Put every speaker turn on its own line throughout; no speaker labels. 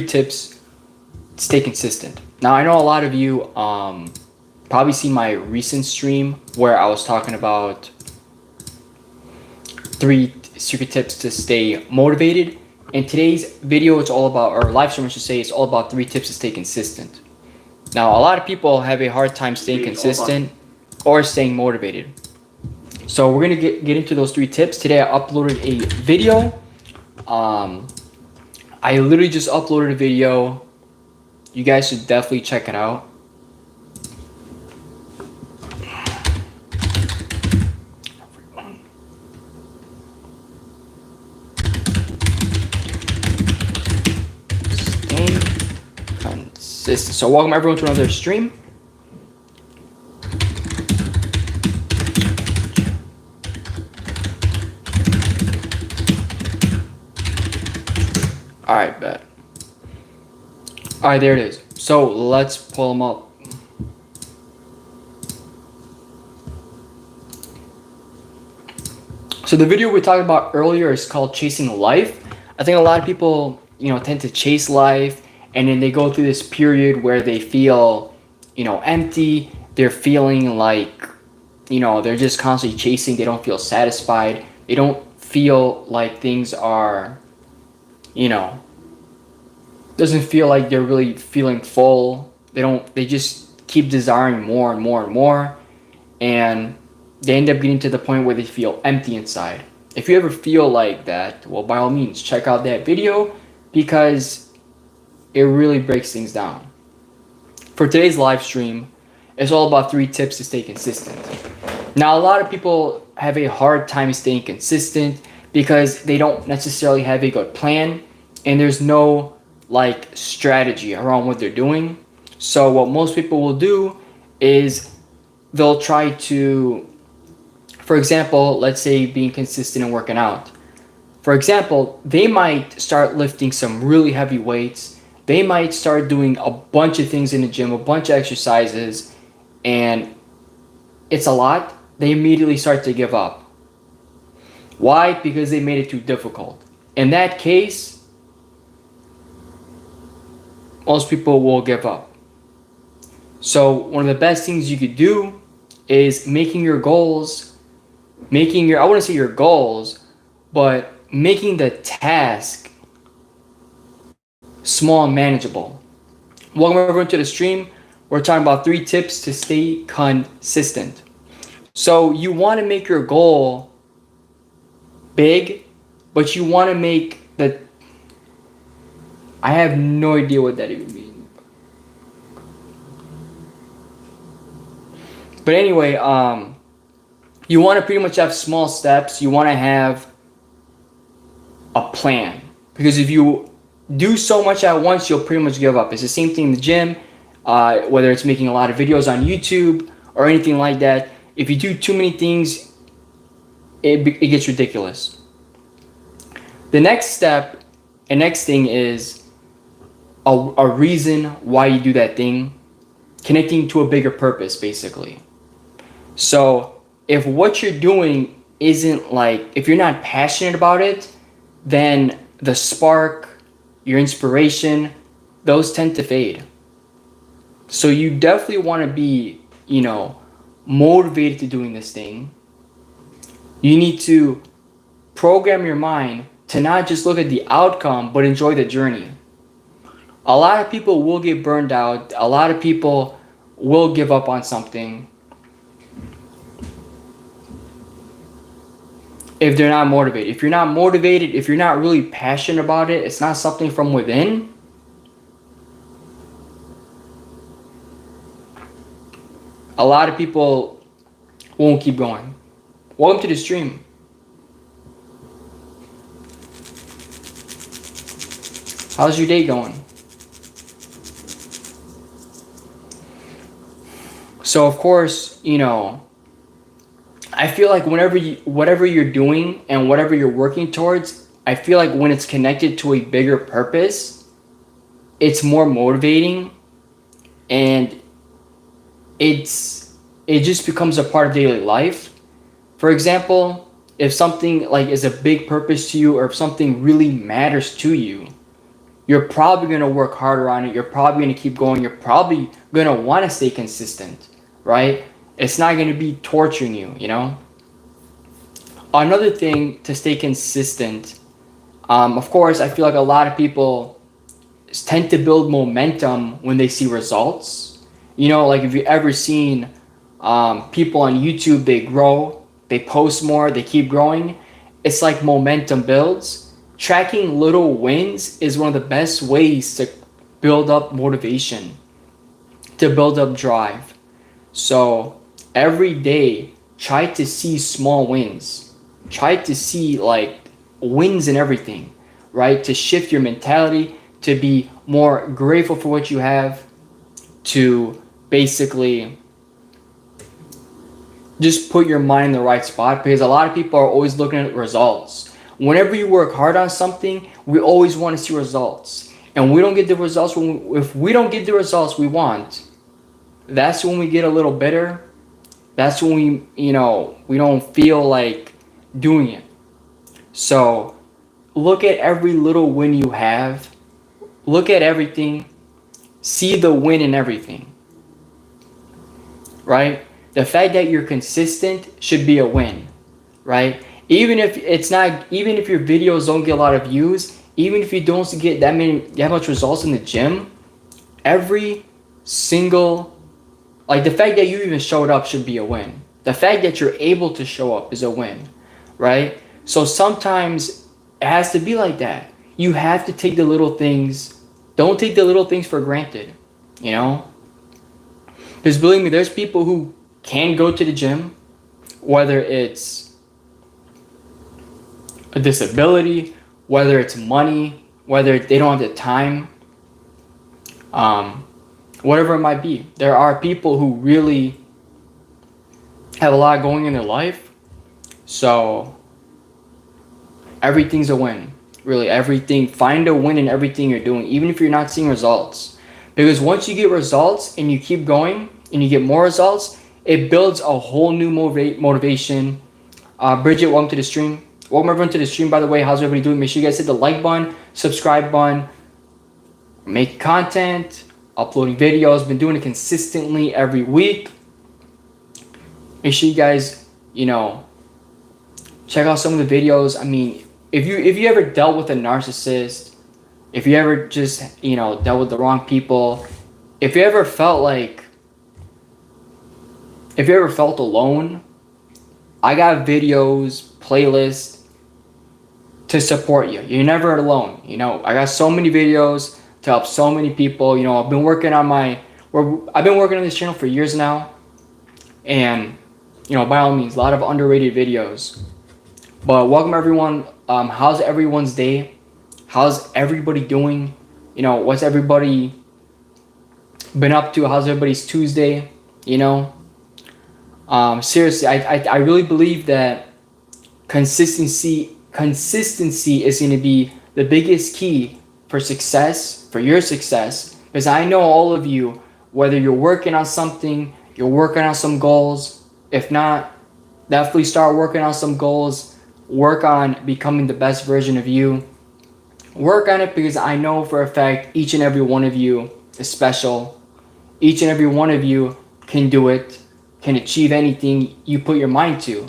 tips to stay consistent. Now, I know a lot of you probably seen my recent stream where I was talking about 3 secret tips to stay motivated. In today's video, it's all about, or live stream, I should say, it's all about 3 tips to stay consistent. Now, a lot of people have a hard time staying consistent or staying motivated. So we're gonna get into those 3 tips. Today I uploaded a video. I literally just uploaded a video. You guys should definitely check it out. Stay consistent. So welcome everyone to another stream. All right, bet. All right, there it is. So let's pull them up. So the video we talked about earlier is called Chasing Life. I think a lot of people, tend to chase life, and then they go through this period where they feel, empty. They're feeling like, they're just constantly chasing. They don't feel satisfied. They don't feel like things are, doesn't feel like they're really feeling full. They just keep desiring more and more and more. And they end up getting to the point where they feel empty inside. If you ever feel like that, well, by all means, check out that video because it really breaks things down. For today's live stream, it's all about 3 tips to stay consistent. Now, a lot of people have a hard time staying consistent because they don't necessarily have a good plan and there's no strategy around what they're doing. So what most people will do is they'll try to, for example, let's say being consistent and working out. For example, they might start lifting some really heavy weights. They might start doing a bunch of things in the gym, a bunch of exercises, and it's a lot. They immediately start to give up. Why? Because they made it too difficult. In that case, most people will give up. So one of the best things you could do is making your goals, I wouldn't say your goals, but making the task small and manageable. Welcome everyone to the stream. We're talking about 3 tips to stay consistent. So you want to make your goal big, but you want to make I have no idea what that even means. But anyway, you want to pretty much have small steps. You want to have a plan. Because if you do so much at once, you'll pretty much give up. It's the same thing in the gym, whether it's making a lot of videos on YouTube or anything like that. If you do too many things, it gets ridiculous. The next step and next thing is a reason why you do that thing, connecting to a bigger purpose, basically. So if what you're doing isn't if you're not passionate about it, then the spark, your inspiration, those tend to fade. So you definitely want to be, motivated to doing this thing. You need to program your mind to not just look at the outcome, but enjoy the journey. A lot of people will get burned out. A lot of people will give up on something if they're not motivated. If you're not motivated, if you're not really passionate about it, it's not something from within, a lot of people won't keep going. Welcome to the stream. How's your day going? So of course, I feel like whatever you're doing and whatever you're working towards, I feel like when it's connected to a bigger purpose, it's more motivating and it just becomes a part of daily life. For example, if something is a big purpose to you or if something really matters to you, you're probably going to work harder on it. You're probably going to keep going. You're probably going to want to stay consistent, right? It's not going to be torturing you, you know? Another thing to stay consistent, of course, I feel like a lot of people tend to build momentum when they see results. You know, like if you've ever seen people on YouTube, they grow, they post more, they keep growing. It's like momentum builds. Tracking little wins is one of the best ways to build up motivation, to build up drive. So every day, try to see small wins. Try to see like wins in everything, right? To shift your mentality, to be more grateful for what you have, to basically just put your mind in the right spot, because a lot of people are always looking at results. Whenever you work hard on something, we always want to see results. And we don't get the results if we don't get the results we want, that's when we get a little bitter. That's when we don't feel like doing it. So look at every little win you have. Look at everything. See the win in everything. Right? The fact that you're consistent should be a win, right? Even if your videos don't get a lot of views, even if you don't get that much results in the gym, every single, like the fact that you even showed up should be a win. The fact that you're able to show up is a win, right? So sometimes it has to be like that. You have to take the little things. Don't take the little things for granted, you know? Because believe me, there's people who can go to the gym, whether it's a disability, whether it's money, whether they don't have the time, whatever it might be. There are people who really have a lot going in their life. So everything's a win. Really, everything. Find a win in everything you're doing, even if you're not seeing results. Because once you get results and you keep going and you get more results, it builds a whole new motivation. Bridget, welcome to the stream. Welcome everyone to the stream, by the way. How's everybody doing? Make sure you guys hit the like button, subscribe button, make content, uploading videos. Been doing it consistently every week. Make sure you guys, check out some of the videos. I mean, if you ever dealt with a narcissist, if you ever just, dealt with the wrong people, if you ever felt alone, I got videos, playlists to support you. You're never alone. I got so many videos to help so many people. I've been working on this channel for years now, and by all means, a lot of underrated videos. But welcome everyone. How's everyone's day? How's everybody doing? What's everybody been up to? How's everybody's Tuesday? Seriously, I really believe that consistency is going to be the biggest key for success, for your success. Because I know all of you, whether you're working on something, you're working on some goals. If not, definitely start working on some goals. Work on becoming the best version of you. Work on it, because I know for a fact each and every one of you is special. Each and every one of you can do it, can achieve anything you put your mind to.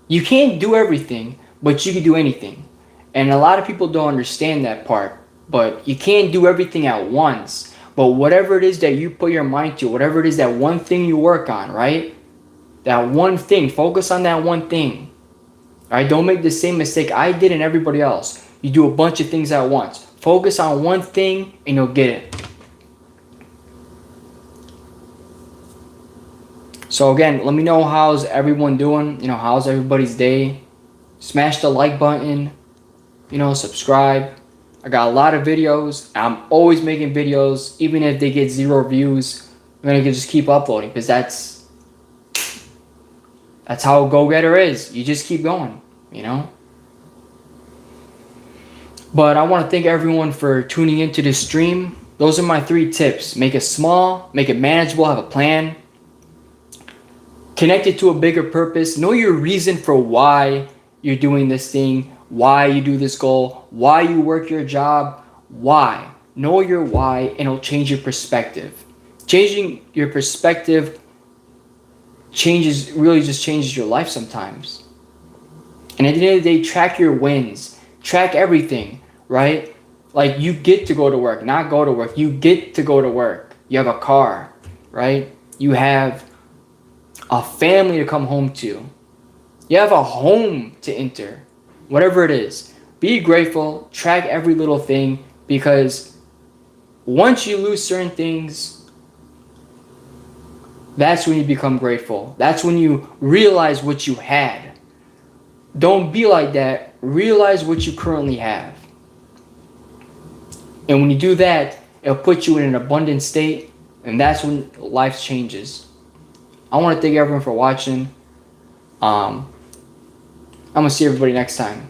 You can't do everything, but you can do anything. And a lot of people don't understand that part. But you can't do everything at once. But whatever it is that you put your mind to, whatever it is, that one thing you work on, right? That one thing, focus on that one thing. All right, don't make the same mistake I did and everybody else. You do a bunch of things at once. Focus on one thing and you'll get it. So again, let me know how's everyone doing. How's everybody's day? Smash the like button. Subscribe. I got a lot of videos. I'm always making videos, even if they get 0 views. I'm gonna just keep uploading, because that's how a go-getter is. You just keep going, But I want to thank everyone for tuning into this stream. Those are my 3 tips. Make it small, make it manageable, have a plan. Connect it to a bigger purpose. Know your reason for why you're doing this thing, why you do this goal, why you work your job, why. know your why, and it'll change your perspective. Changing your perspective really just changes your life sometimes. And at the end of the day, track your wins, track everything, right? Like, you get to go to work, not go to work. You get to go to work. You have a car, right? You have a family to come home to. You have a home to enter. Whatever it is, be grateful, track every little thing, because once you lose certain things, that's when you become grateful. That's when you realize what you had. Don't be like that. Realize what you currently have. And when you do that, it'll put you in an abundant state, and that's when life changes. I want to thank everyone for watching. I'm going to see everybody next time.